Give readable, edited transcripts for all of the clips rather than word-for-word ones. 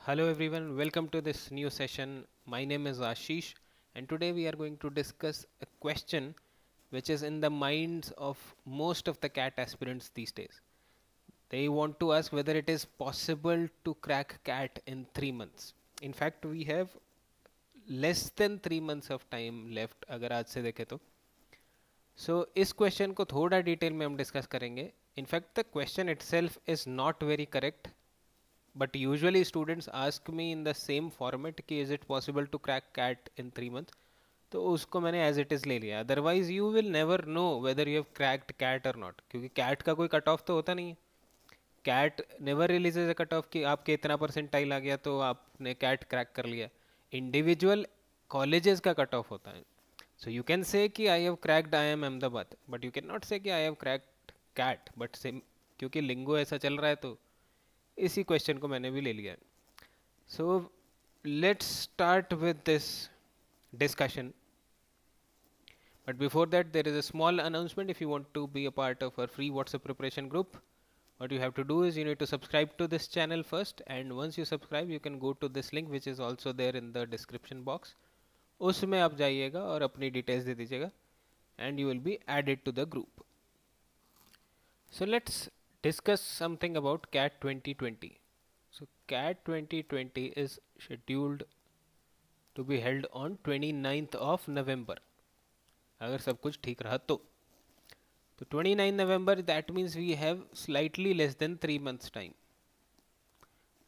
Hello everyone, welcome to this new session. My name is Ashish, and today we are going to discuss a question which is in the minds of most of the CAT aspirants these days. They want to ask whether it is possible to crack CAT in 3 months. In fact, we have less than 3 months of time left अगर आज से देखें तो. So इस question को थोड़ा detail में हम डिस्कस करेंगे. In fact, the question itself is not very correct. But usually students ask me in the same format कि is it possible to crack CAT in 3 months. तो उसको मैंने as it is ले लिया. Otherwise you will never know whether you have cracked CAT or not. क्योंकि CAT का कोई cut off तो होता नहीं है. CAT never releases a cut off कि आपके इतना परसेंटाइल आ गया तो आपने CAT क्रैक कर लिया. इंडिविजुअल कॉलेजेस का कट ऑफ होता है. So you can say कि I have cracked IIM Ahmedabad, but you cannot say कि I have cracked CAT. But same क्योंकि लिंगो ऐसा चल रहा है तो इसी क्वेश्चन को मैंने भी ले लिया. So let's start with this discussion. But before that there is a small announcement. If you want to be a part of our free WhatsApp preparation group, what you have to do is you need to subscribe to this channel first, and once you subscribe you can go to this link which is also there in the description box. उसमें आप जाइएगा और अपनी details दे दीजिएगा and you will be added to the group. So let's discuss something about CAT 2020. So CAT 2020 is scheduled to be held on 29th of November. अगर सब कुछ ठीक रहा तो 29 November, that means we have slightly less than 3 months time.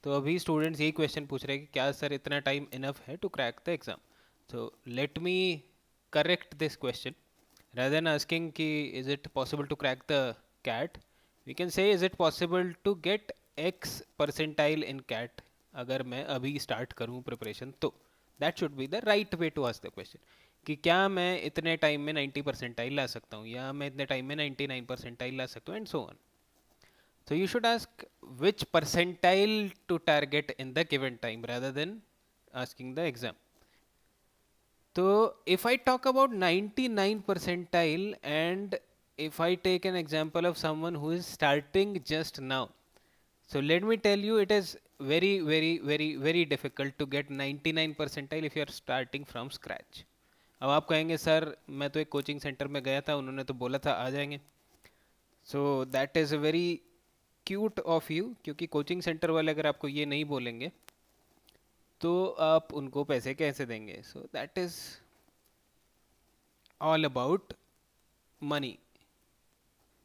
तो अभी students यही question पूछ रहे हैं कि क्या सर इतना टाइम इनफ है to crack the exam. So let me correct this question. rather than asking कि is it possible to crack the CAT, we can say is it possible to get X percentile in CAT अगर मैं अभी start करूँ preparation तो. That should be the right way to ask the question कि क्या मैं इतने time में 90 परसेंटाइल ला सकता हूँ या मैं इतने टाइम में 99 परसेंटाइल ला सकता हूँ and so on. So you should ask which percentile to target in the given time rather than asking the exam. So if I talk about 99 percentile and if I take an example of someone who is starting just now, so let me tell you it is very difficult to get 99 percentile if you are starting from scratch. अब आप कहेंगे sir मैं तो एक coaching centre में गया था, उन्होंने तो बोला था आ जाएंगे. सो that is a very cute of you, क्योंकि कोचिंग सेंटर वाले अगर आपको ये नहीं बोलेंगे तो आप उनको पैसे कैसे देंगे. सो that is all about money.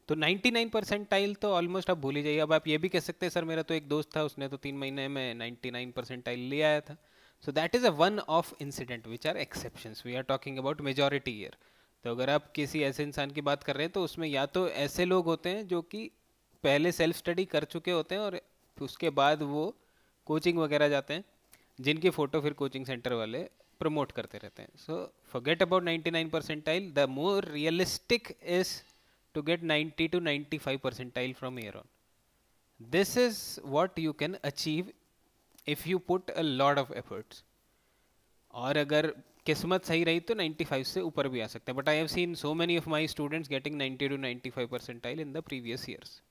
तो 99 परसेंटाइल तो ऑलमोस्ट आप भूल ही जाइए. अब आप ये भी कह सकते हैं सर मेरा तो एक दोस्त था उसने तो 3 महीने में 99 परसेंटाइल ले आया था. So that is a one of incident which are exceptions. We are talking about majority year. तो अगर आप किसी ऐसे इंसान की बात कर रहे हैं तो उसमें या तो ऐसे लोग होते हैं जो कि पहले सेल्फ स्टडी कर चुके होते हैं और उसके बाद वो कोचिंग वगैरह जाते हैं जिनकी फ़ोटो फिर कोचिंग सेंटर वाले प्रमोट करते रहते हैं. So forget about 99 percentile. The more realistic is to get 90 to 95 percentile from here on. This is what you can achieve if you put a lot of efforts. और अगर किस्मत सही रही तो 95 से ऊपर भी आ सकते हैं. But I have seen so many of my students getting 90 to 95 percentile in the previous years.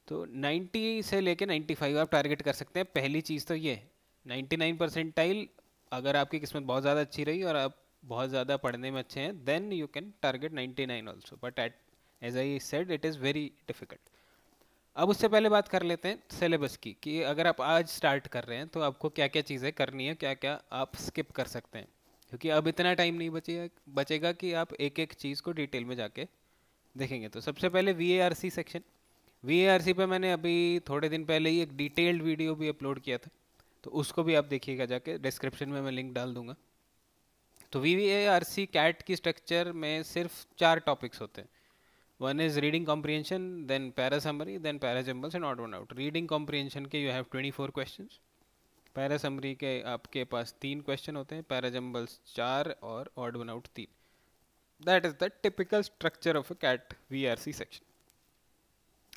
तो 90 से लेके 95 आप टारगेट कर सकते हैं. पहली चीज़ तो ये 99 परसेंटाइल अगर आपकी किस्मत बहुत ज़्यादा अच्छी रही और आप बहुत ज़्यादा पढ़ने में अच्छे हैं then you can target 99 also. But at as I said it is very difficult. अब उससे पहले बात कर लेते हैं सिलेबस की कि अगर आप आज स्टार्ट कर रहे हैं तो आपको क्या क्या चीज़ें करनी है, क्या क्या आप स्किप कर सकते हैं. क्योंकि अब इतना टाइम नहीं बचेगा कि आप एक एक चीज़ को डिटेल में जाके देखेंगे. तो सबसे पहले VARC सेक्शन. VARC पे मैंने अभी थोड़े दिन पहले ही एक डिटेल्ड वीडियो भी अपलोड किया था, तो उसको भी आप देखिएगा जाके. डिस्क्रिप्शन में मैं लिंक डाल दूंगा. तो VARC कैट की स्ट्रक्चर में सिर्फ 4 टॉपिक्स होते हैं. One is reading comprehension, then para summary, then para jumbles and odd one out. Reading comprehension के you have 24 questions. Para summary के आपके पास 3 क्वेश्चन होते हैं, पैरा जम्बल्स 4 और odd one out 3. That is the typical structure of a CAT VARC section.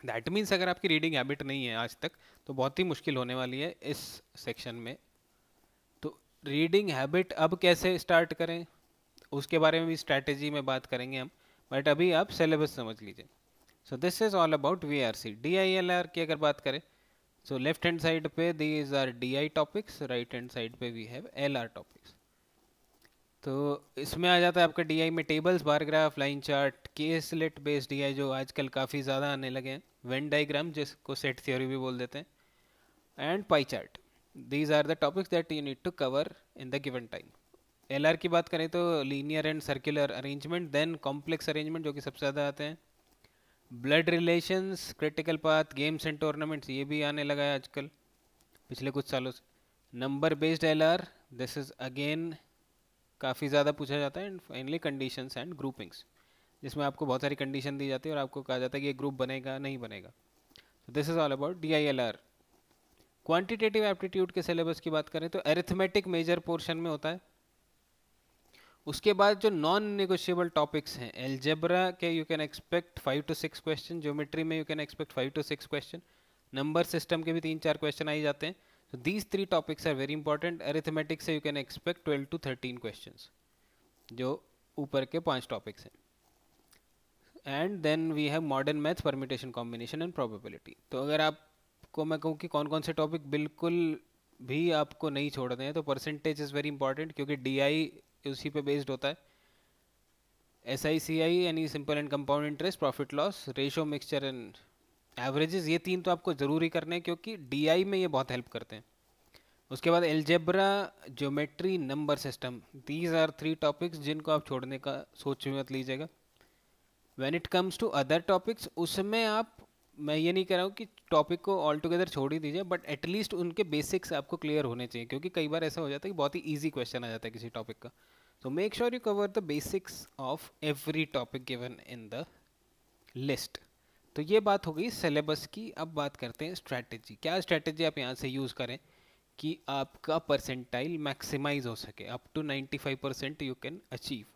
That means अगर आपकी reading habit नहीं है आज तक तो बहुत ही मुश्किल होने वाली है इस सेक्शन में. तो रीडिंग हैबिट अब कैसे स्टार्ट करें उसके बारे में भी स्ट्रैटेजी में बात करेंगे हम. बट अभी आप सिलेबस समझ लीजिए. So this is all about VARC. DILR की अगर बात करें सो लेफ्ट हैंड साइड पे these are DI topics, right hand side पे वी हैव LR टॉपिक्स। तो इसमें आ जाता है आपका DI में tables, bar graph, line chart, caselet based DI जो आजकल काफ़ी ज़्यादा आने लगे हैं, वेन डायग्राम जिसको सेट थ्योरी भी बोल देते हैं, and pie chart. These are the topics that you need to cover in the given time. LR की बात करें तो linear and circular arrangement, then complex arrangement जो कि सबसे ज़्यादा आते हैं, blood relations, critical path, games and tournaments, ये भी आने लगा है आजकल पिछले कुछ सालों से। Number based LR, this is again काफ़ी ज़्यादा पूछा जाता है। And finally conditions and groupings, जिसमें आपको बहुत सारी कंडीशन दी जाती है और आपको कहा जाता है कि ये ग्रुप बनेगा नहीं बनेगा। This is all about DILR। Quantitative aptitude के सिलेबस की बात करें तो अरिथमेटिक मेजर पोर्शन में होता है। उसके बाद जो नॉन नेगोशिएबल टॉपिक्स हैं, एलजेब्रा के you can expect 5 to 6 question, geometry में you can expect 5 to 6 question, number system के भी 3-4 क्वेश्चन आ ही जाते हैं। So these 3 topics are very important. Arithmetic से you can expect 12 to 13 questions, जो ऊपर के 5 टॉपिक्स हैं। And then we have modern maths, permutation, combination and probability. तो अगर आपको मैं कहूँ कि कौन कौन से टॉपिक बिल्कुल भी आपको नहीं छोड़ने हैं, तो परसेंटेज इज़ वेरी इंपॉर्टेंट, क्योंकि DI उसी पे बेस्ड होता है। SICI यानी simple and compound interest, profit loss, ratio, mixture and averages, ये 3 तो आपको ज़रूरी करने हैं क्योंकि DI में ये बहुत हेल्प करते हैं। उसके बाद algebra, geometry, number system, these are 3 topics जिनको आप छोड़ने का सोच में मत लीजिएगा। When it comes to other topics, उसमें आप, मैं ये नहीं कह रहा हूँ कि टॉपिक को ऑल टुगेदर छोड़ ही दीजिए, बट एटलीस्ट उनके बेसिक्स आपको क्लियर होने चाहिए, क्योंकि कई बार ऐसा हो जाता है कि बहुत ही ईजी क्वेश्चन आ जाता है किसी टॉपिक का। तो make sure you cover the basics of every topic given in the list. तो ये बात हो गई सिलेबस की। अब बात करते हैं स्ट्रैटेजी। क्या स्ट्रैटेजी आप यहाँ से यूज़ करें कि आपका परसेंटाइल मैक्सिमाइज हो सके, up to 95% you can achieve.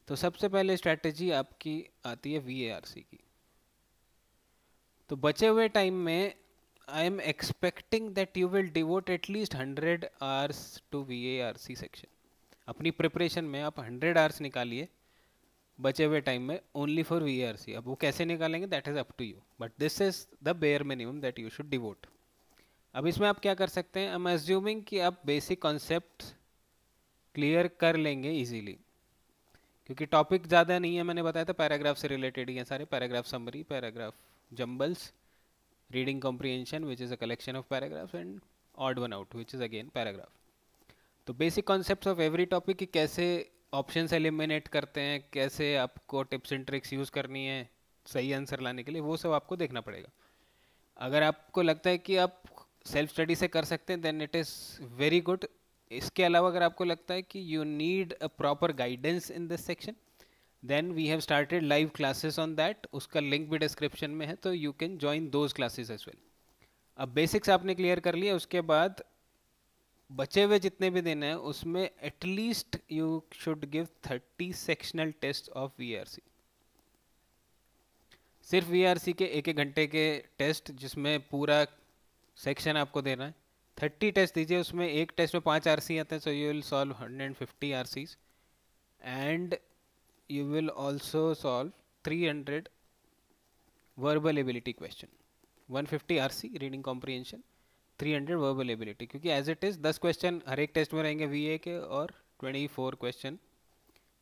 तो सबसे पहले स्ट्रैटेजी आपकी आती है VARC की। तो बचे हुए टाइम में I am expecting that you will devote at least 100 hours to VARC section. अपनी प्रिपरेशन में आप 100 आवर्स निकालिए बचे हुए टाइम में ओनली फॉर VARC। अब वो कैसे निकालेंगे that is up to you, but this is the bare minimum that you should devote. अब इसमें आप क्या कर सकते हैं, आई एम अज्यूमिंग कि आप बेसिक कॉन्सेप्ट क्लियर कर लेंगे इजीली, क्योंकि टॉपिक ज़्यादा नहीं है। मैंने बताया था पैराग्राफ से रिलेटेड ही हैं सारे, paragraph summary, paragraph jumbles, reading comprehension which is a collection of paragraphs, and odd one out which is again paragraph. तो basic concepts of every topic कि कैसे ऑप्शंस एलिमिनेट करते हैं, कैसे आपको टिप्स एंड ट्रिक्स यूज़ करनी है सही आंसर लाने के लिए, वो सब आपको देखना पड़ेगा। अगर आपको लगता है कि आप सेल्फ स्टडी से कर सकते हैं then it is very good. इसके अलावा अगर आपको लगता है कि you need a proper guidance in this section, then we have started live classes on that, उसका लिंक भी डिस्क्रिप्शन में है, तो you can join those classes as well. अब बेसिक्स आपने क्लियर कर लिया, उसके बाद बचे हुए जितने भी दिन हैं उसमें at least you should give 30 sectional test of VARC। सिर्फ VARC के 1-1 घंटे के टेस्ट, जिसमें पूरा सेक्शन आपको देना है। 30 टेस्ट दीजिए, उसमें एक टेस्ट में 5 RC आते हैं, so you will solve 150 RCs and you will also solve 300 verbal ability question. 150 RC reading comprehension, 300 verbal ability, क्योंकि एज इट इज़ 10 क्वेश्चन हर एक टेस्ट में रहेंगे VA के, और 24 क्वेश्चन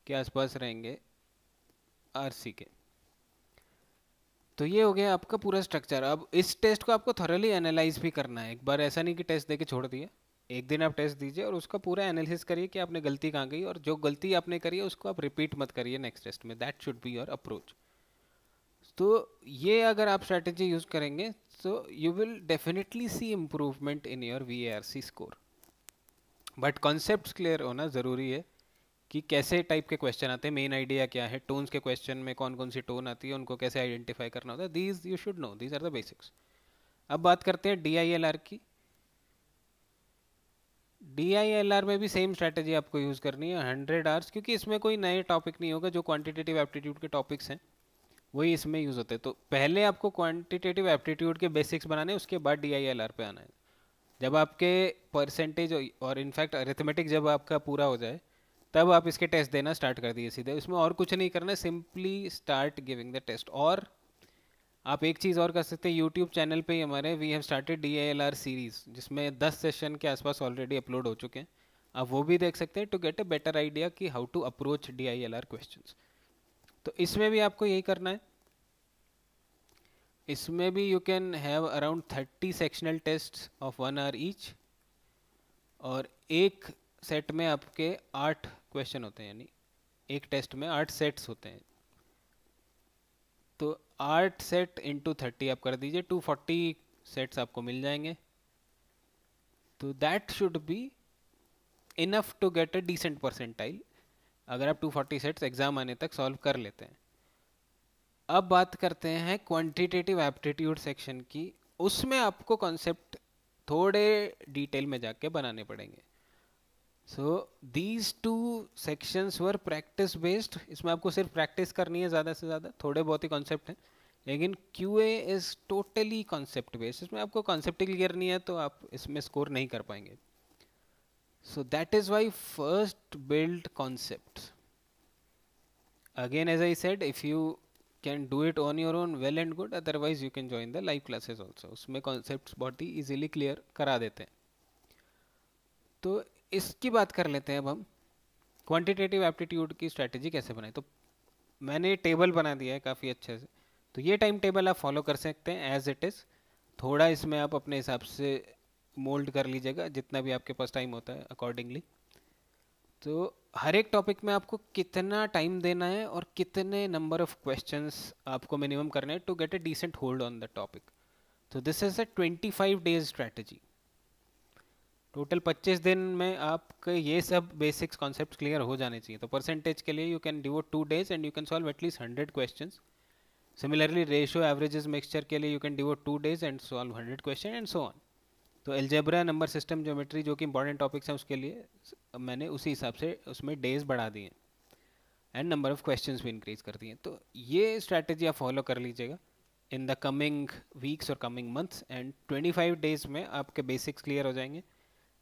के आसपास रहेंगे RC के। तो ये हो गया आपका पूरा स्ट्रक्चर। अब इस टेस्ट को आपको थॉरली एनालाइज भी करना है। एक बार ऐसा नहीं कि टेस्ट देके छोड़ दिया, एक दिन आप टेस्ट दीजिए और उसका पूरा एनालिसिस करिए कि आपने गलती कहाँ गई, और जो गलती आपने करी है उसको आप रिपीट मत करिए नेक्स्ट टेस्ट में। That should be your approach. तो ये अगर आप स्ट्रैटेजी यूज़ करेंगे तो you will definitely see improvement in your VARC score. But concept clear होना ज़रूरी है कि कैसे टाइप के क्वेश्चन आते हैं, मेन आइडिया क्या है, टोन्स के क्वेश्चन में कौन कौन सी टोन आती है, उनको कैसे आइडेंटिफाई करना होता है, these you should know, these are the basics. अब बात करते हैं DILR की। DILR में भी सेम स्ट्रैटेजी आपको यूज़ करनी है, 100 आवर्स, क्योंकि इसमें कोई नए टॉपिक नहीं होगा। जो क्वांटिटेटिव एप्टीट्यूड के टॉपिक्स हैं वही इसमें यूज़ होते हैं। तो पहले आपको क्वांटिटेटिव एप्टीट्यूड के बेसिक्स बनाने, उसके बाद DILR पे आना है। जब आपके परसेंटेज और इनफैक्ट अरिथमेटिक जब आपका पूरा हो जाए, तब आप इसके टेस्ट देना स्टार्ट कर दिए सीधे। इसमें और कुछ नहीं करना है, simply start giving the test. और आप एक चीज़ और कर सकते हैं, यूट्यूब चैनल पे ही हमारे we have started DILR series, जिसमें 10 सेशन के आसपास ऑलरेडी अपलोड हो चुके हैं। आप वो भी देख सकते हैं to get a better idea कि how to approach DILR questions. तो इसमें भी आपको यही करना है। इसमें भी you can have around 30 sectional test of 1 hour each, और एक सेट में आपके 8 क्वेश्चन होते हैं, यानी एक टेस्ट में 8 सेट्स होते हैं। तो 8 सेट इंटू 30 आप कर दीजिए, 240 सेट्स आपको मिल जाएंगे। तो that should be enough to get a decent percentile, अगर आप 240 सेट्स एग्जाम आने तक सॉल्व कर लेते हैं। अब बात करते हैं क्वांटिटेटिव एप्टीट्यूड सेक्शन की। उसमें आपको कॉन्सेप्ट थोड़े डिटेल में जाके बनाने पड़ेंगे। So these two sections were practice based. इसमें आपको सिर्फ प्रैक्टिस करनी है ज़्यादा से ज़्यादा, थोड़े बहुत ही कॉन्सेप्ट हैं। लेकिन QA is totally concept based. इसमें आपको कॉन्सेप्ट क्लियर नहीं है तो आप इसमें स्कोर नहीं कर पाएंगे। सो that is why first build concepts. Again, as I said, if you can do it on your own, well and good. Otherwise, you can join the live classes also. उसमें concepts बहुत ही easily clear करा देते हैं। तो इसकी बात कर लेते हैं अब हम, क्वांटिटेटिव एप्टीट्यूड की स्ट्रेटजी कैसे बनाए। तो मैंने टेबल बना दिया है काफ़ी अच्छे से। तो ये टाइम टेबल आप फॉलो कर सकते हैं एज इट इज़। थोड़ा इसमें आप अपने हिसाब से मोल्ड कर लीजिएगा, जितना भी आपके पास टाइम होता है अकॉर्डिंगली। तो हर एक टॉपिक में आपको कितना टाइम देना है और कितने नंबर ऑफ क्वेश्चंस आपको मिनिमम करने हैं to get a decent hold on the topic. तो this is a 25 days strategy. Total 25 दिन में आपके ये सब बेसिक्स कॉन्सेप्ट क्लियर हो जाने चाहिए। तो परसेंटेज के लिए you can devote 2 days and you can solve at least 100 questions. Similarly ratio averages mixture के लिए you can devote 2 days and solve 100 question and so on. तो एल्जेब्रा, नंबर सिस्टम, ज्योमेट्री जो कि इंपॉर्टेंट टॉपिक्स हैं उसके लिए मैंने उसी हिसाब से उसमें डेज बढ़ा दिए एंड नंबर ऑफ क्वेश्चंस भी इंक्रीज कर दिए। तो ये स्ट्रैटेजी आप फॉलो कर लीजिएगा इन द कमिंग वीक्स और कमिंग मंथ्स, एंड 25 डेज में आपके बेसिक्स क्लियर हो जाएंगे।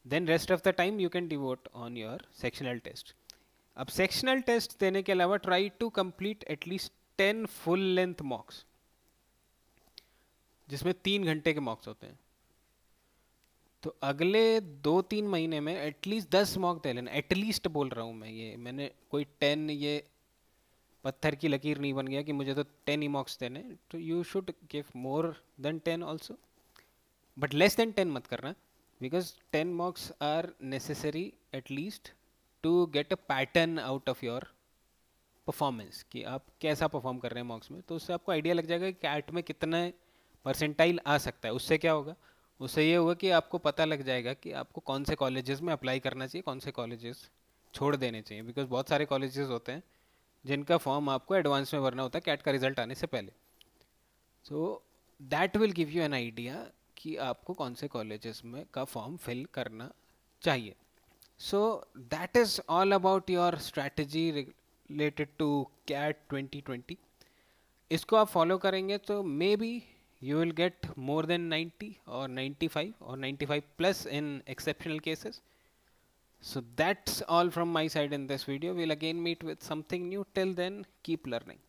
Then rest of the time you can devote on your sectional test. अब सेक्शनल टेस्ट देने के अलावा try to complete at least 10 full length mocks, जिसमें 3 घंटे के मॉक्स होते हैं। तो अगले 2-3 महीने में एटलीस्ट 10 मॉक दे लेना। एटलीस्ट बोल रहा हूँ मैं, ये मैंने कोई 10 ये पत्थर की लकीर नहीं बन गया कि मुझे तो 10 ही मॉक्स देने। तो you should give more than 10 also, but less than 10 मत करना, because 10 mocks are necessary at least to get a pattern out of your performance, कि आप कैसा परफॉर्म कर रहे हैं मॉक्स में। तो उससे आपको आइडिया लग जाएगा कि कैट में कितना परसेंटाइल आ सकता है। उससे क्या होगा, उससे ये होगा कि आपको पता लग जाएगा कि आपको कौन से कॉलेजेस में अप्लाई करना चाहिए, कौन से कॉलेजेस छोड़ देने चाहिए। बिकॉज बहुत सारे कॉलेजेस होते हैं जिनका फॉर्म आपको एडवांस में भरना होता है कैट का रिजल्ट आने से पहले। So that will give you an idea कि आपको कौन से कॉलेजेस में का फॉर्म फिल करना चाहिए। So that is all about your strategy related to CAT 2020। इसको आप फॉलो करेंगे तो maybe you will get more than 90 or 95 or 95 plus in exceptional cases. So that's all from my side in this video. We'll again meet with something new. Till then, keep learning.